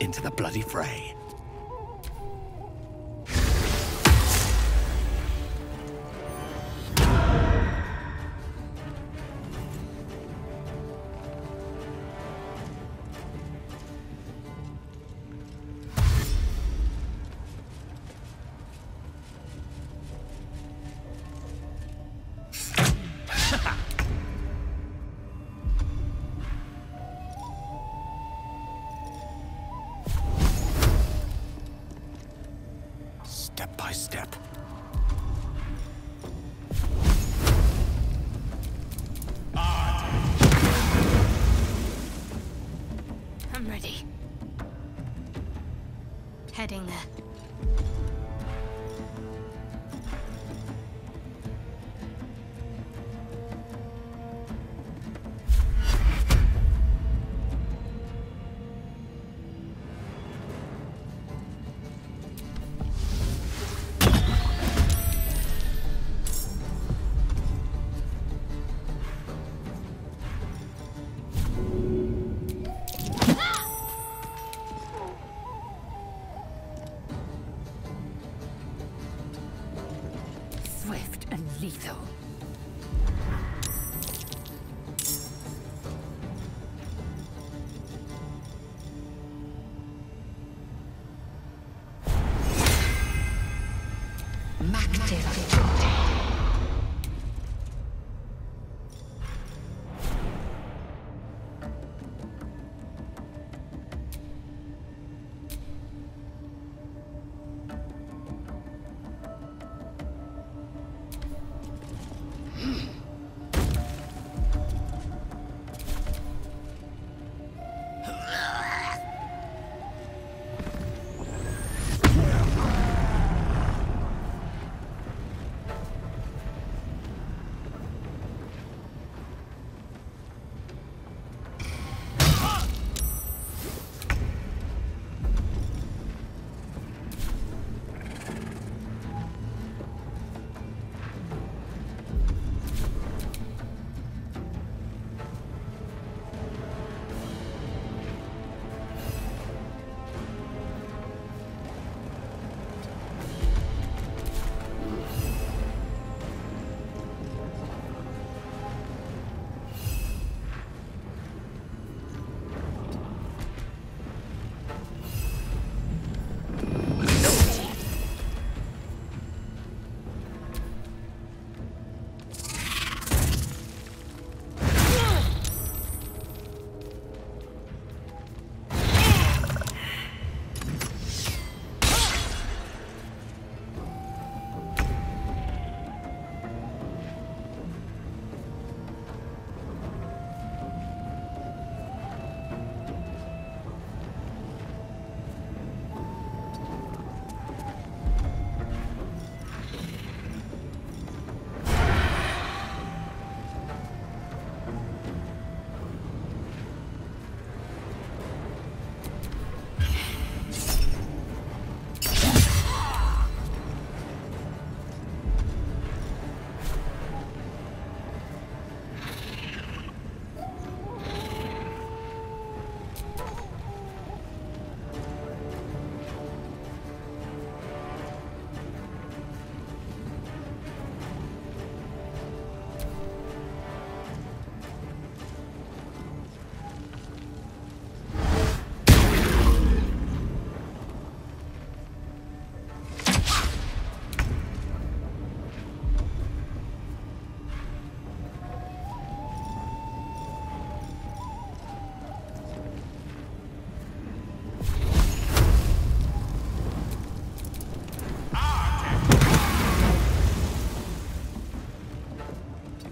into the bloody fray. Step by step. I'm ready. Heading there. Swift and lethal.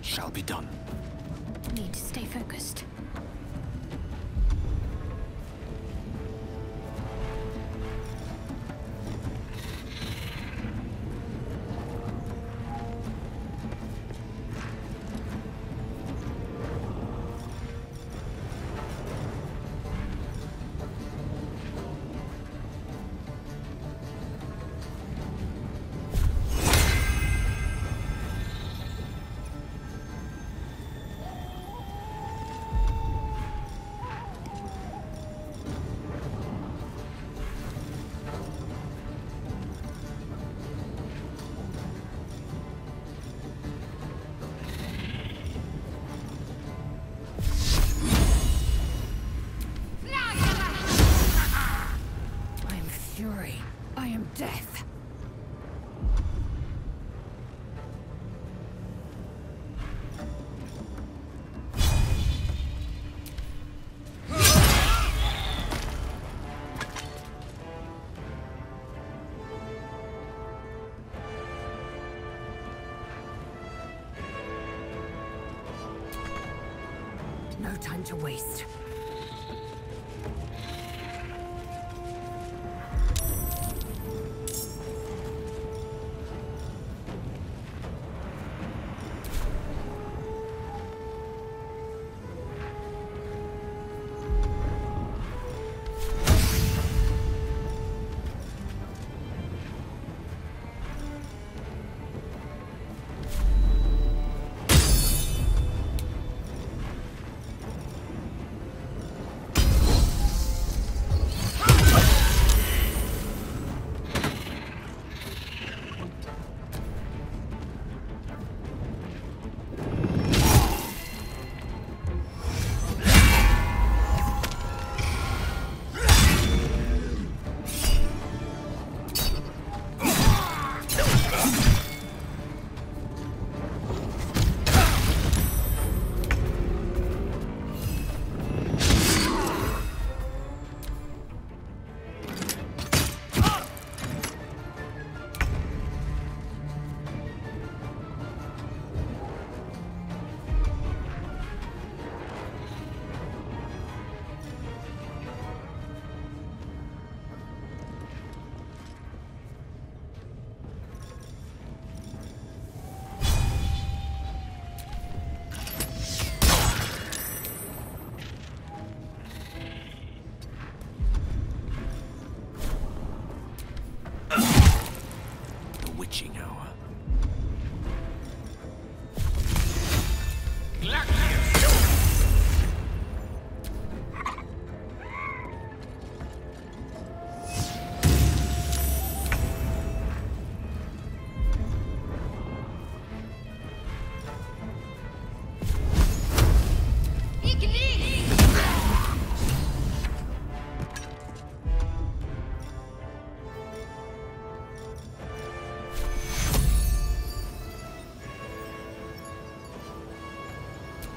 Shall be done. Need to stay focused. No time to waste.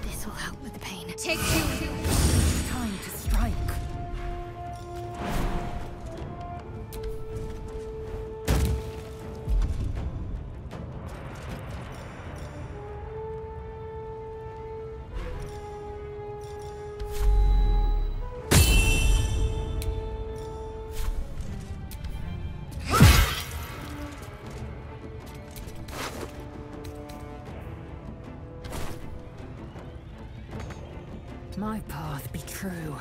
This will help with the pain. Take two. Time to strike. My path be true.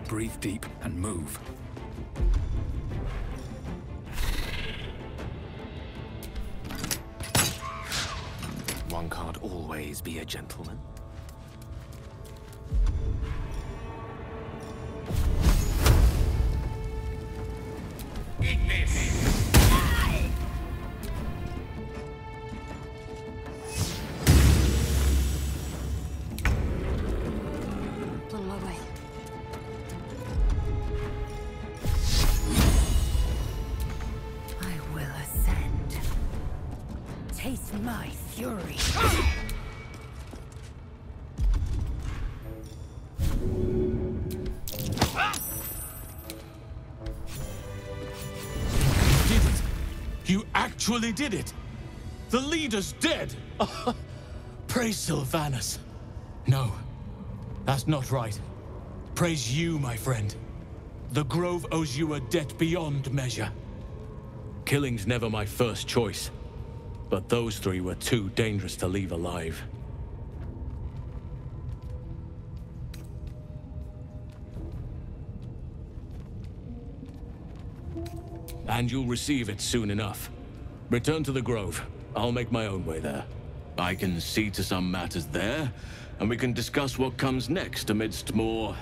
Breathe deep and move. One can't always be a gentleman. On my way. I will ascend. Taste my fury. You actually did it! The leader's dead! Praise Sylvanus. No, that's not right. Praise you, my friend. The Grove owes you a debt beyond measure. Killing's never my first choice, but those three were too dangerous to leave alive. And you'll receive it soon enough. Return to the Grove. I'll make my own way there. I can see to some matters there, and we can discuss what comes next amidst more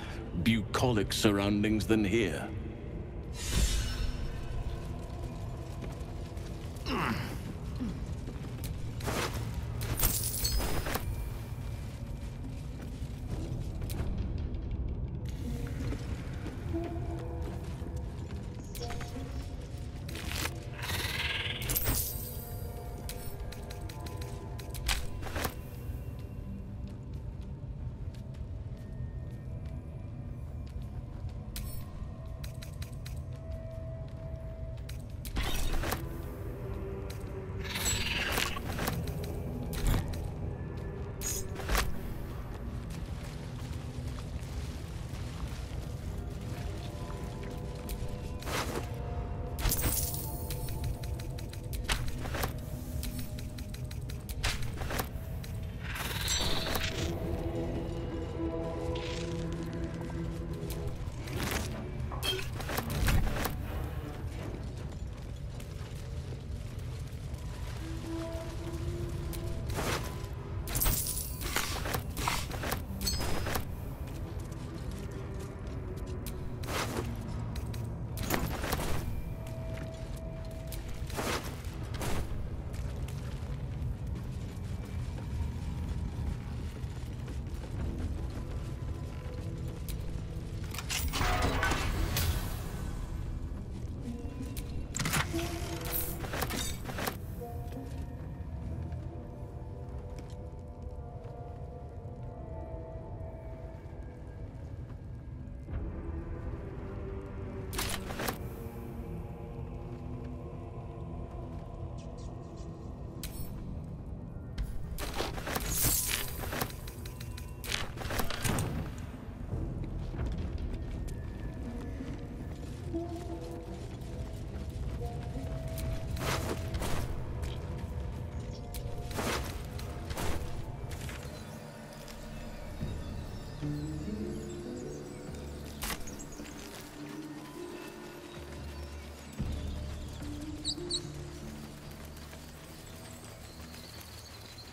bucolic surroundings than here.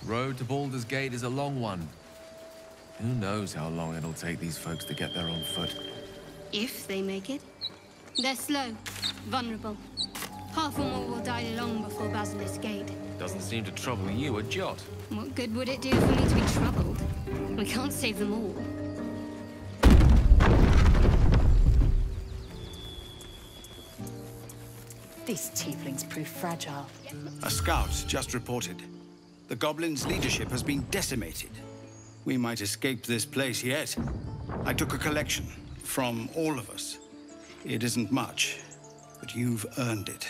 Road to Baldur's Gate is a long one. Who knows how long it'll take these folks to get there on foot. If they make it. They're slow, vulnerable. Half or more will die long before Basilisk Gate. Doesn't seem to trouble you a jot. What good would it do for me to be troubled? We can't save them all. These tieflings prove fragile. A scout just reported. The Goblin's leadership has been decimated. We might escape this place yet. I took a collection from all of us. It isn't much, but you've earned it.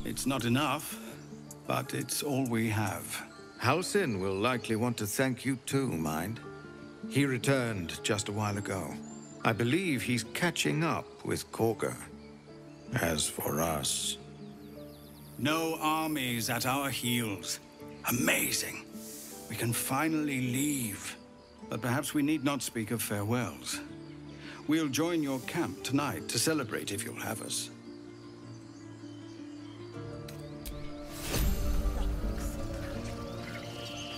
It's not enough, but it's all we have. Halsin will likely want to thank you too, mind. He returned just a while ago. I believe he's catching up with Kagha. As for us... No armies at our heels. Amazing. We can finally leave. But perhaps we need not speak of farewells. We'll join your camp tonight to celebrate if you'll have us.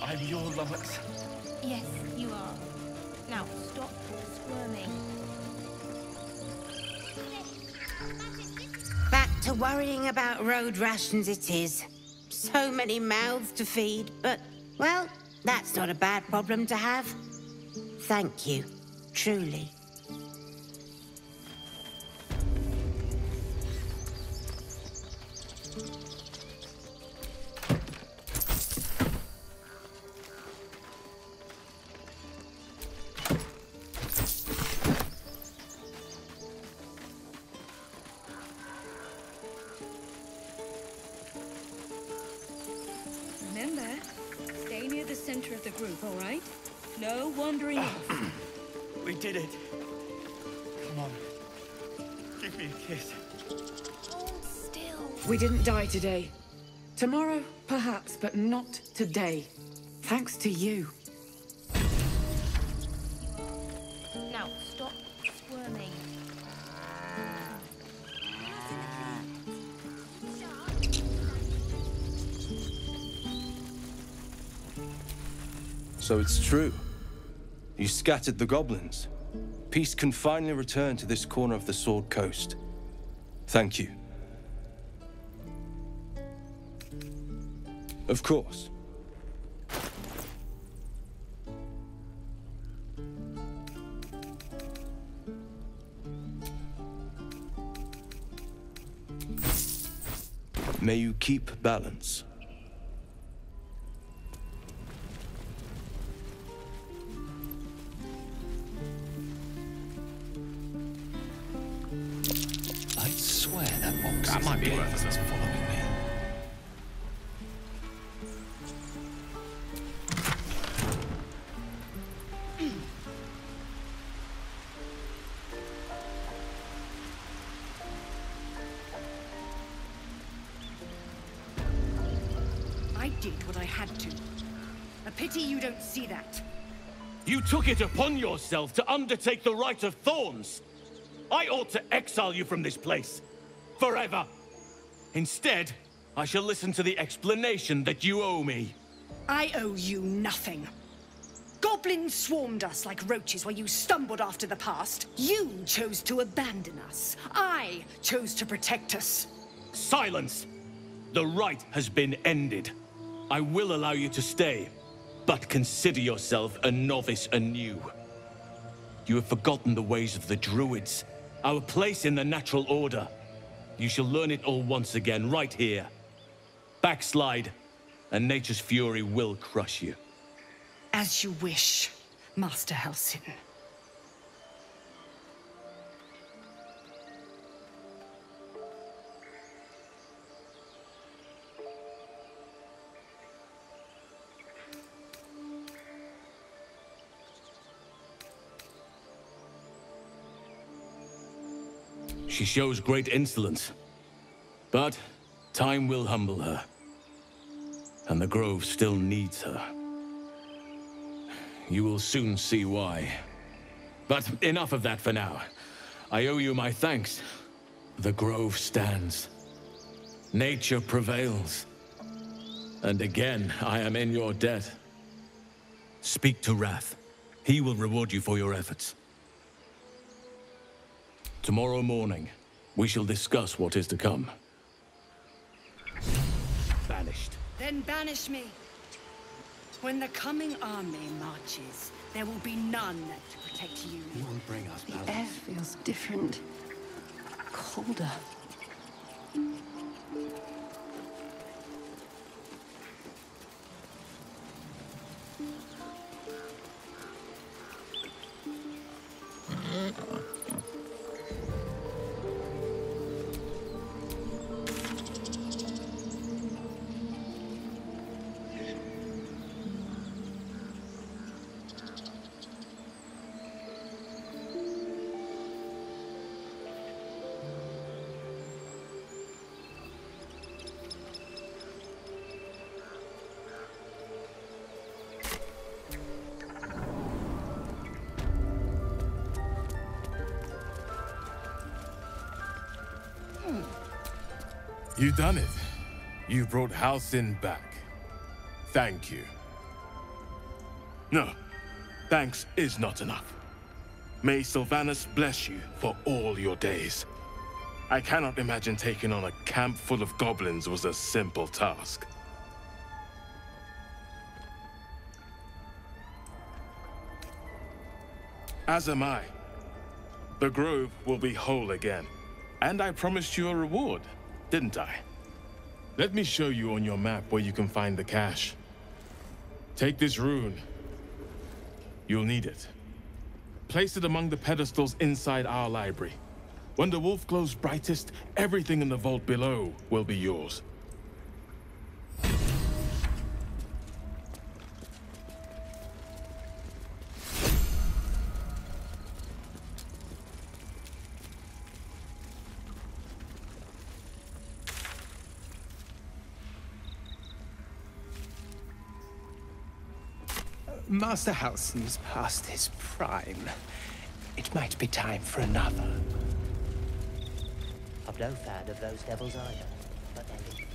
I'm your Lummox. Yes, you are. Now, stop squirming. Back to worrying about road rations it is. So many mouths to feed, but, well, that's not a bad problem to have. Thank you, truly. Remember, stay near the center of the group, all right? No wandering off. We did it. Come on. Give me a kiss. Hold still. We didn't die today. Tomorrow, perhaps, but not today. Thanks to you. Now, stop squirming. So it's true. You scattered the goblins. Peace can finally return to this corner of the Sword Coast. Thank you. Of course. May you keep balance. I swear that box that might be worth us following me. I did what I had to. A pity you don't see that. You took it upon yourself to undertake the Rite of Thorns. I ought to exile you from this place. Forever. Instead, I shall listen to the explanation that you owe me. I owe you nothing. Goblins swarmed us like roaches while you stumbled after the past. You chose to abandon us. I chose to protect us. Silence! The rite has been ended. I will allow you to stay, but consider yourself a novice anew. You have forgotten the ways of the Druids, our place in the natural order. You shall learn it all once again, right here. Backslide, and nature's fury will crush you. As you wish, Master Halsin. She shows great insolence. But time will humble her. And the Grove still needs her. You will soon see why. But enough of that for now. I owe you my thanks. The Grove stands. Nature prevails. And again, I am in your debt. Speak to Rath. He will reward you for your efforts. Tomorrow morning, we shall discuss what is to come. Banished. Then banish me. When the coming army marches, there will be none to protect you. He will bring us The air feels different. Colder. You've done it. You brought Halsin back. Thank you. No, thanks is not enough. May Sylvanas bless you for all your days. I cannot imagine taking on a camp full of goblins was a simple task. As am I. The Grove will be whole again. And I promised you a reward, didn't I? Let me show you on your map where you can find the cache. Take this rune. You'll need it. Place it among the pedestals inside our library. When the wolf glows brightest, everything in the vault below will be yours. Master Halsin's past his prime. It might be time for another. I'm no fan of those devils either, but they...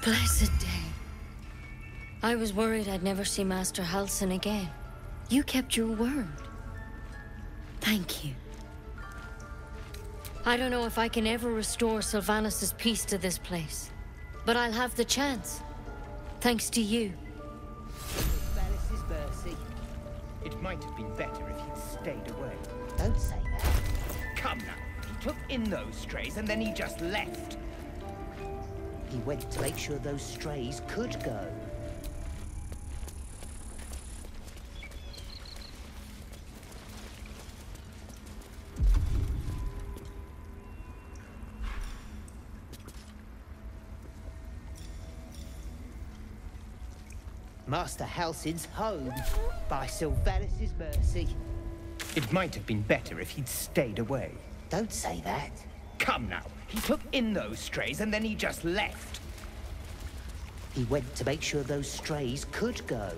Blessed day. I was worried I'd never see Master Halsin again. You kept your word. Thank you. I don't know if I can ever restore Sylvanus' peace to this place, but I'll have the chance. Thanks to you. Sylvanus' mercy. It might have been better if he'd stayed away. Don't say that. Come now. He took in those strays and then he just left. He went to make sure those strays could go. Master Halsin's home, by Sylvanus' mercy. It might have been better if he'd stayed away. Don't say that. Come now. He took in those strays and then he just left. He went to make sure those strays could go.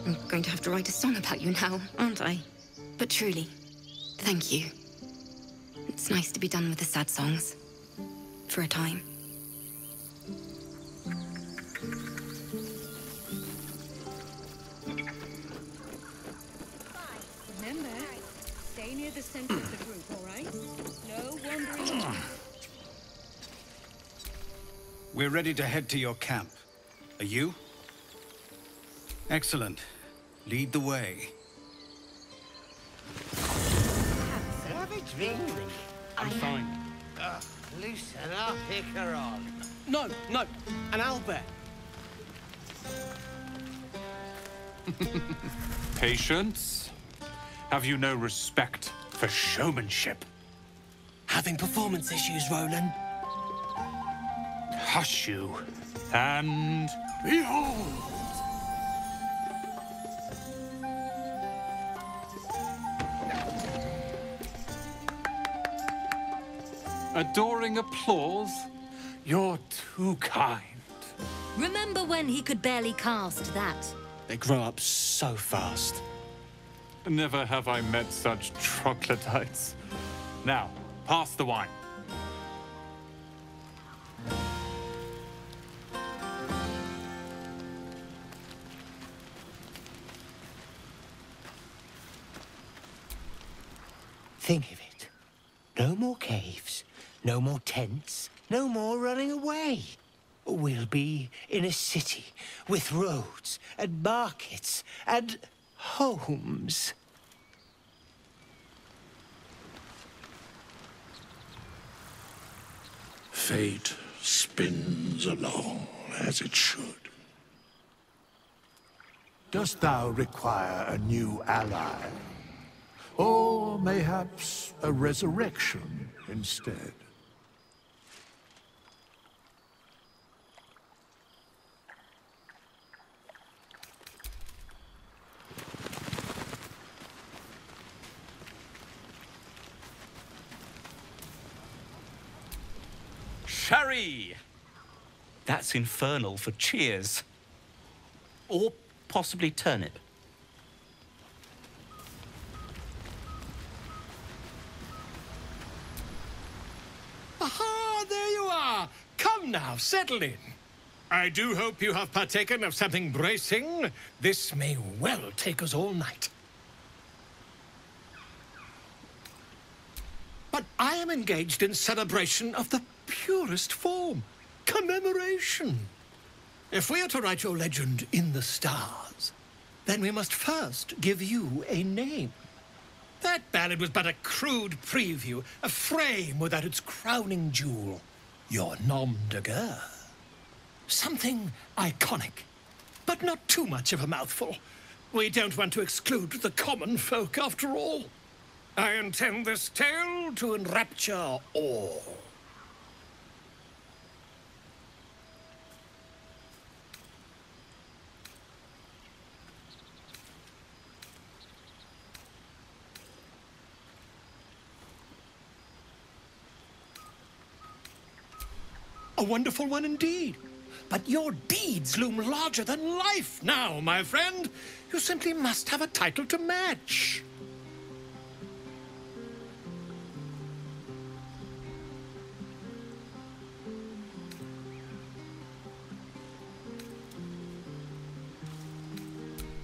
I'm going to have to write a song about you now, aren't I? But truly, thank you. It's nice to be done with the sad songs. For a time. Remember, stay near the center of the group, all right? No wandering. We're ready to head to your camp. Are you? Excellent. Lead the way. Have a drink. I'm fine. Loosen up, Icaron. No, an owlbear. Patience? Have you no respect for showmanship? Having performance issues, Roland. Hush you, and behold! Adoring applause? You're too kind. Remember when he could barely cast that? They grow up so fast. Never have I met such troglodytes. Now, pass the wine. Think of it. No more caves, no more tents, no more running away. We'll be in a city with roads and markets and homes. Fate spins along as it should. Dost thou require a new ally? Or mayhaps a resurrection instead? Sherry! That's infernal for cheers. Or possibly turnip. Aha! There you are! Come now, settle in. I do hope you have partaken of something bracing. This may well take us all night. But I am engaged in celebration of the purest form. Commemoration. If we are to write your legend in the stars, then we must first give you a name. That ballad was but a crude preview, a frame without its crowning jewel. your nom de guerre. Something iconic, but not too much of a mouthful. We don't want to exclude the common folk, after all. I intend this tale to enrapture all. A wonderful one indeed. But your deeds loom larger than life now, my friend. You simply must have a title to match.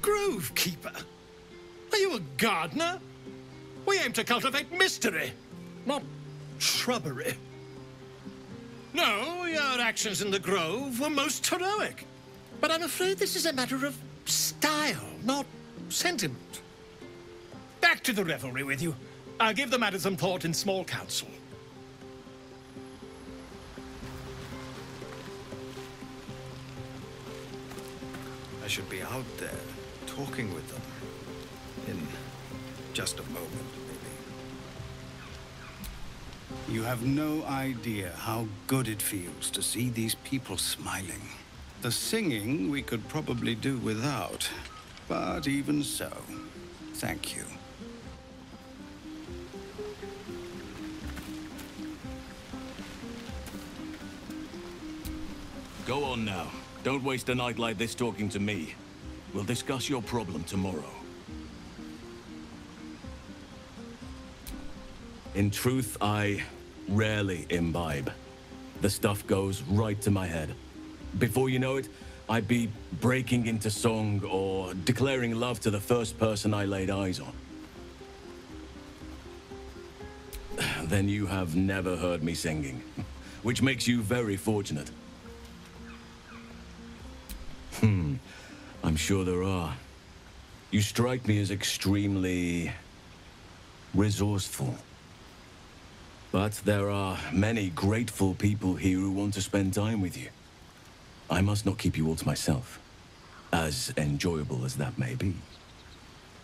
Grove Keeper? Are you a gardener? We aim to cultivate mystery, not shrubbery. No, your actions in the Grove were most heroic. But I'm afraid this is a matter of style, not sentiment. Back to the revelry with you. I'll give the matter some thought in small council. I should be out there, talking with them. In just a moment, maybe. You have no idea how good it feels to see these people smiling. The singing we could probably do without, but even so, thank you. Go on now. Don't waste a night like this talking to me. We'll discuss your problem tomorrow. In truth, I rarely imbibe. The stuff goes right to my head. Before you know it, I'd be breaking into song or declaring love to the first person I laid eyes on. Then you have never heard me singing, which makes you very fortunate. I'm sure there are. You strike me as extremely resourceful. But there are many grateful people here who want to spend time with you. I must not keep you all to myself, as enjoyable as that may be.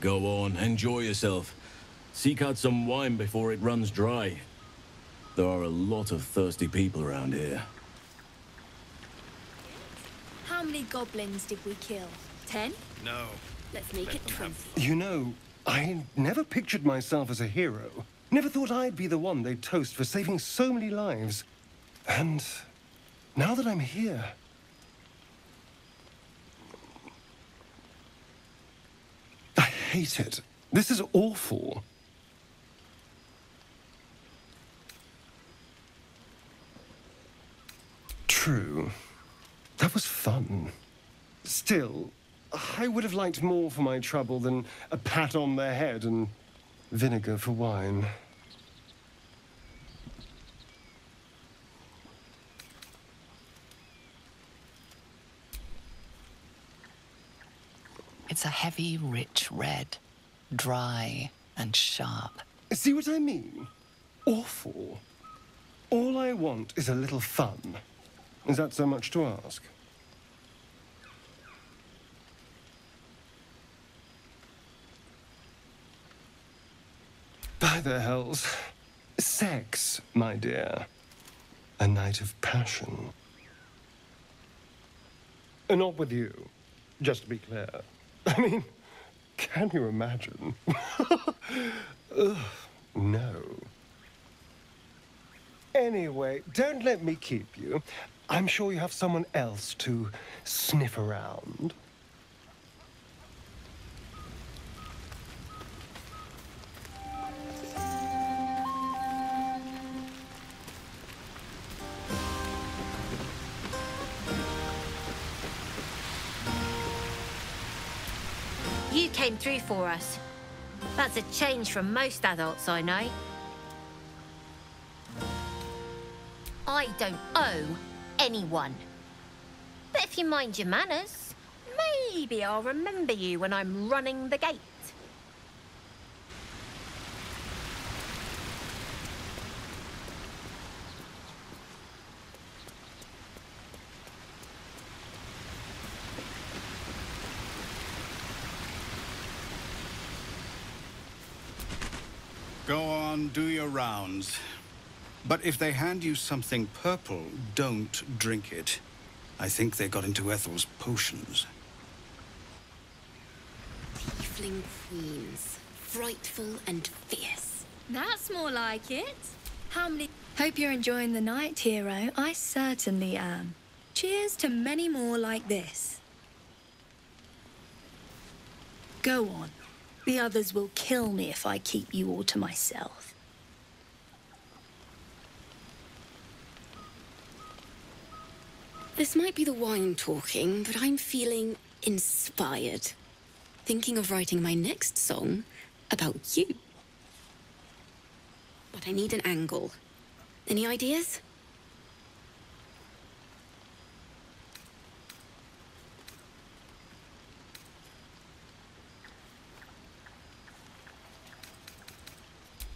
Go on, enjoy yourself. Seek out some wine before it runs dry. There are a lot of thirsty people around here. How many goblins did we kill? 10? No. Let's make it 20. You know, I never pictured myself as a hero. Never thought I'd be the one they'd toast for saving so many lives. And now that I'm here... I hate it. This is awful. True. That was fun. Still, I would have liked more for my trouble than a pat on the head and vinegar for wine. It's a heavy, rich red. Dry and sharp. See what I mean? Awful. All I want is a little fun. Is that so much to ask? By the hells. Sex, my dear. A night of passion. Not with you, just to be clear. I mean, can you imagine? Ugh, no. Anyway, don't let me keep you. I'm sure you have someone else to sniff around. You came through for us. That's a change from most adults I know. I don't owe anyone. But if you mind your manners, maybe I'll remember you when I'm running the gate. Go on, do your rounds. But if they hand you something purple, don't drink it. I think they got into Ethel's potions. Tiefling queens. Frightful and fierce. That's more like it. How many... Hope you're enjoying the night, hero. I certainly am. Cheers to many more like this. Go on. The others will kill me if I keep you all to myself. This might be the wine talking, but I'm feeling inspired. Thinking of writing my next song about you. But I need an angle. Any ideas?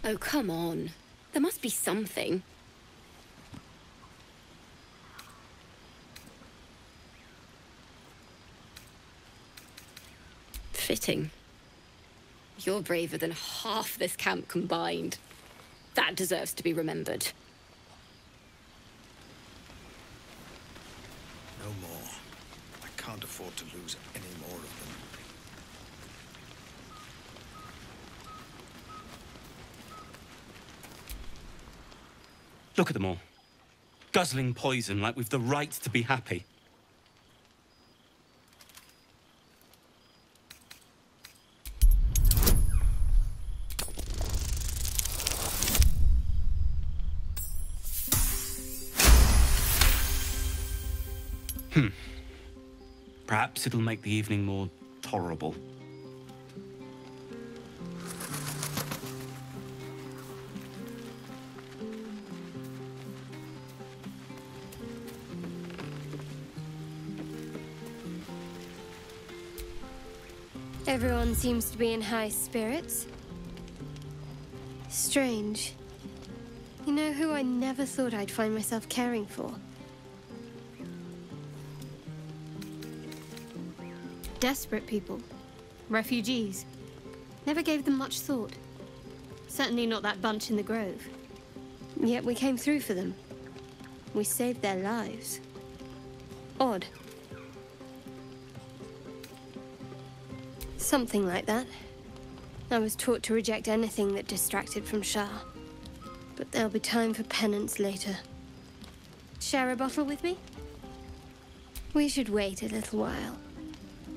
Oh, come on. There must be something. Fitting. You're braver than half this camp combined. That deserves to be remembered. No more. I can't afford to lose any more of them. Look at them all. Guzzling poison like we've the right to be happy. Perhaps it'll make the evening more tolerable. Everyone seems to be in high spirits. Strange. You know who I never thought I'd find myself caring for? Desperate people. Refugees. Never gave them much thought. Certainly not that bunch in the grove. Yet we came through for them. We saved their lives. Odd. Something like that. I was taught to reject anything that distracted from Shah. But there'll be time for penance later. Share a bottle with me? We should wait a little while.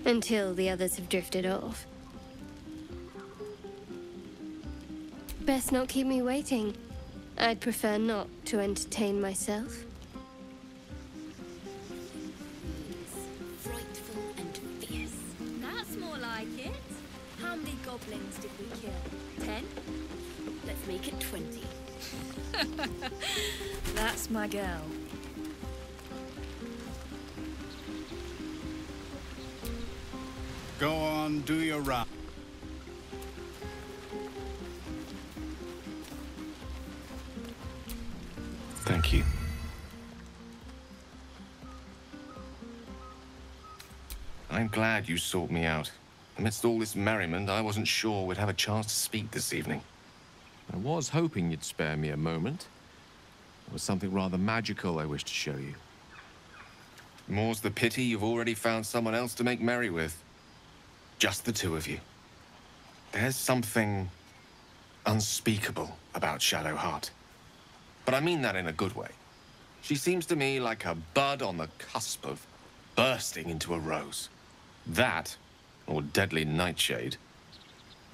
Until the others have drifted off. Best not keep me waiting. I'd prefer not to entertain myself. Frightful and fierce. That's more like it. How many goblins did we kill? 10? Let's make it 20. That's my girl. Go on, do your round. Thank you. I'm glad you sought me out. Amidst all this merriment, I wasn't sure we'd have a chance to speak this evening. I was hoping you'd spare me a moment. There was something rather magical I wished to show you. More's the pity you've already found someone else to make merry with. Just the two of you. There's something unspeakable about Shadowheart. But I mean that in a good way. She seems to me like a bud on the cusp of bursting into a rose. That, or deadly nightshade.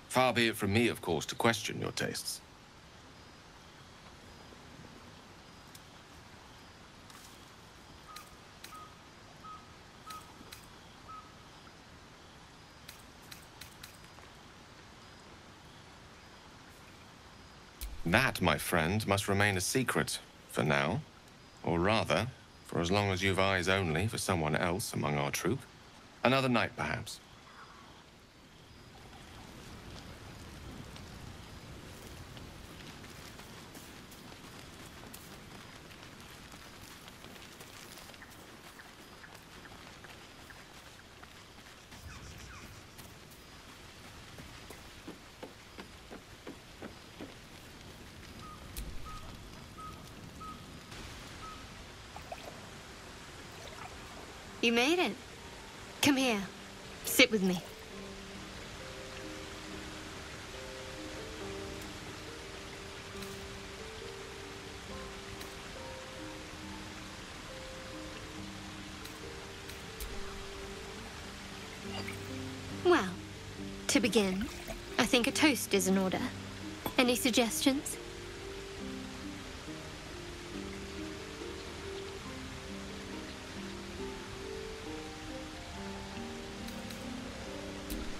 Far be it from me, of course, to question your tastes. That, my friend, must remain a secret for now. Or rather, for as long as you've eyes only for someone else among our troop. Another night, perhaps. You made it. Come here. Sit with me. Well, to begin, I think a toast is in order. Any suggestions?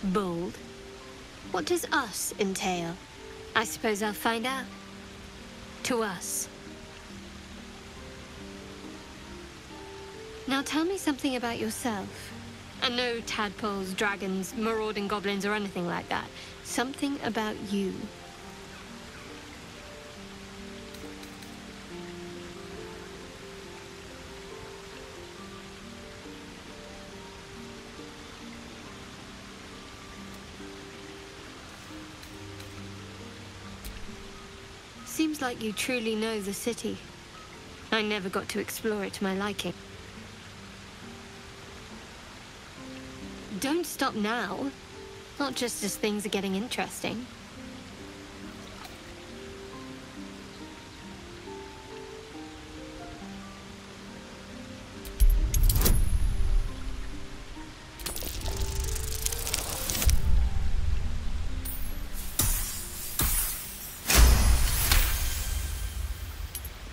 Bold. What does us entail? I suppose I'll find out. To us. Now tell me something about yourself. And no tadpoles, dragons, marauding goblins, or anything like that. Something about you. Seems like you truly know the city. I never got to explore it to my liking. Don't stop now. Not just as things are getting interesting.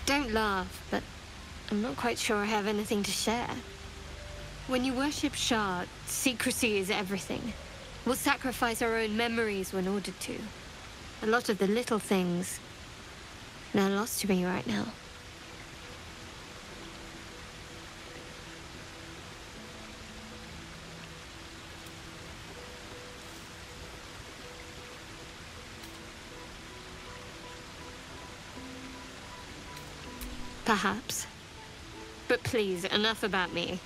Don't laugh, but I'm not quite sure I have anything to share. When you worship Shah, secrecy is everything. We'll sacrifice our own memories when ordered to. A lot of the little things, they're lost to me right now. Perhaps. But please, enough about me.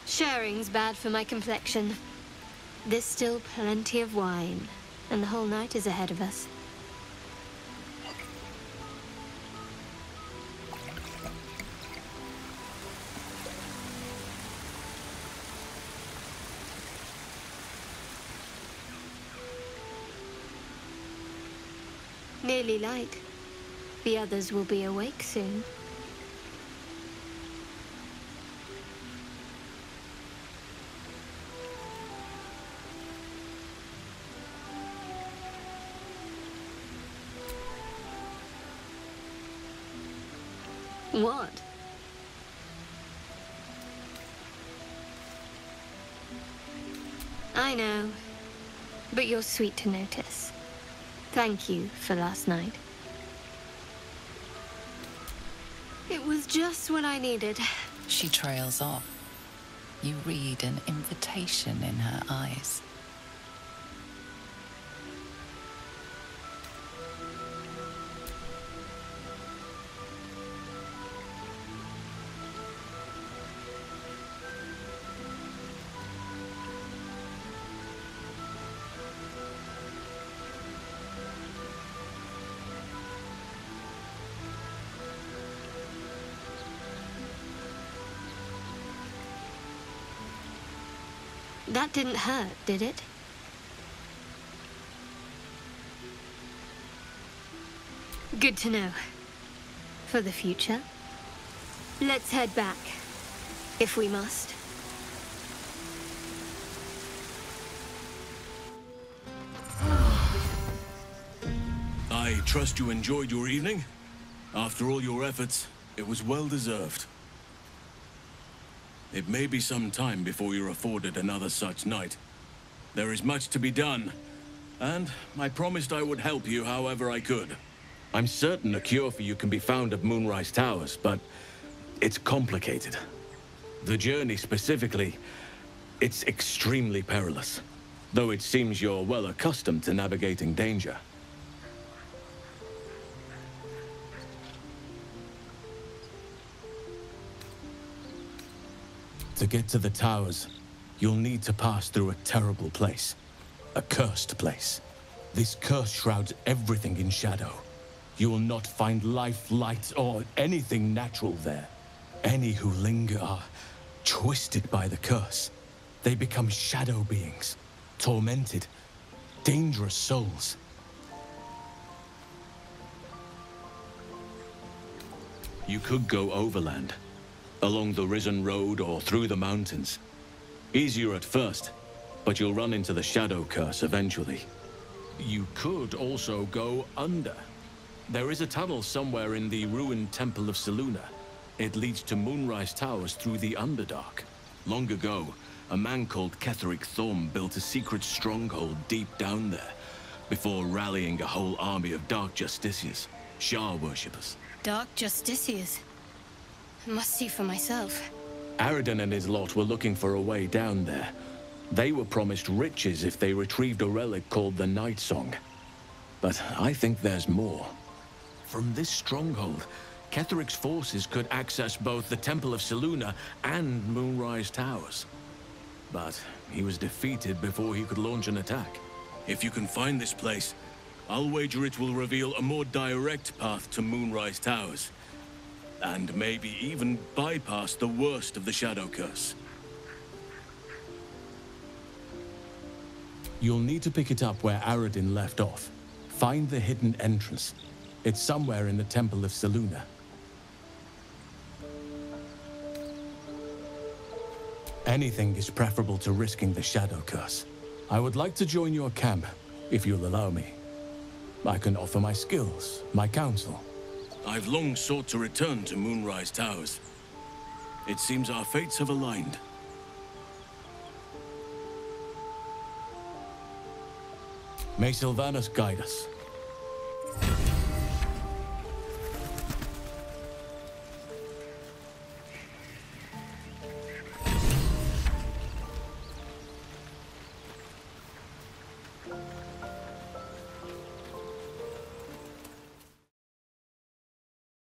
Sharing's bad for my complexion. There's still plenty of wine, and the whole night is ahead of us. Nearly light. The others will be awake soon. What? I know, but you're sweet to notice. Thank you for last night. It was just what I needed. She trails off. You read an invitation in her eyes. That didn't hurt, did it? Good to know. For the future. Let's head back, if we must. I trust you enjoyed your evening. After all your efforts, it was well deserved. It may be some time before you're afforded another such night. There is much to be done, and I promised I would help you however I could. I'm certain a cure for you can be found at Moonrise Towers, but it's complicated. The journey specifically, it's extremely perilous, though it seems you're well accustomed to navigating danger. To get to the towers, you'll need to pass through a terrible place. A cursed place. This curse shrouds everything in shadow. You will not find life, light, or anything natural there. Any who linger are twisted by the curse. They become shadow beings, tormented, dangerous souls. You could go overland, along the Risen Road or through the mountains. Easier at first, but you'll run into the shadow curse eventually. You could also go under. There is a tunnel somewhere in the ruined Temple of Selûne. It leads to Moonrise Towers through the Underdark. Long ago, a man called Ketheric Thorm built a secret stronghold deep down there, before rallying a whole army of Dark Justiciars, Shah worshippers. Dark Justiciars. I must see for myself. Aradin and his lot were looking for a way down there. They were promised riches if they retrieved a relic called the Night Song. But I think there's more. From this stronghold, Ketheric's forces could access both the Temple of Selûne and Moonrise Towers. But he was defeated before he could launch an attack. If you can find this place, I'll wager it will reveal a more direct path to Moonrise Towers. And maybe even bypass the worst of the Shadow Curse. You'll need to pick it up where Aradin left off. Find the hidden entrance. It's somewhere in the Temple of Selûne. Anything is preferable to risking the Shadow Curse. I would like to join your camp, if you'll allow me. I can offer my skills, my counsel. I've long sought to return to Moonrise Towers. It seems our fates have aligned. May Sylvanas guide us.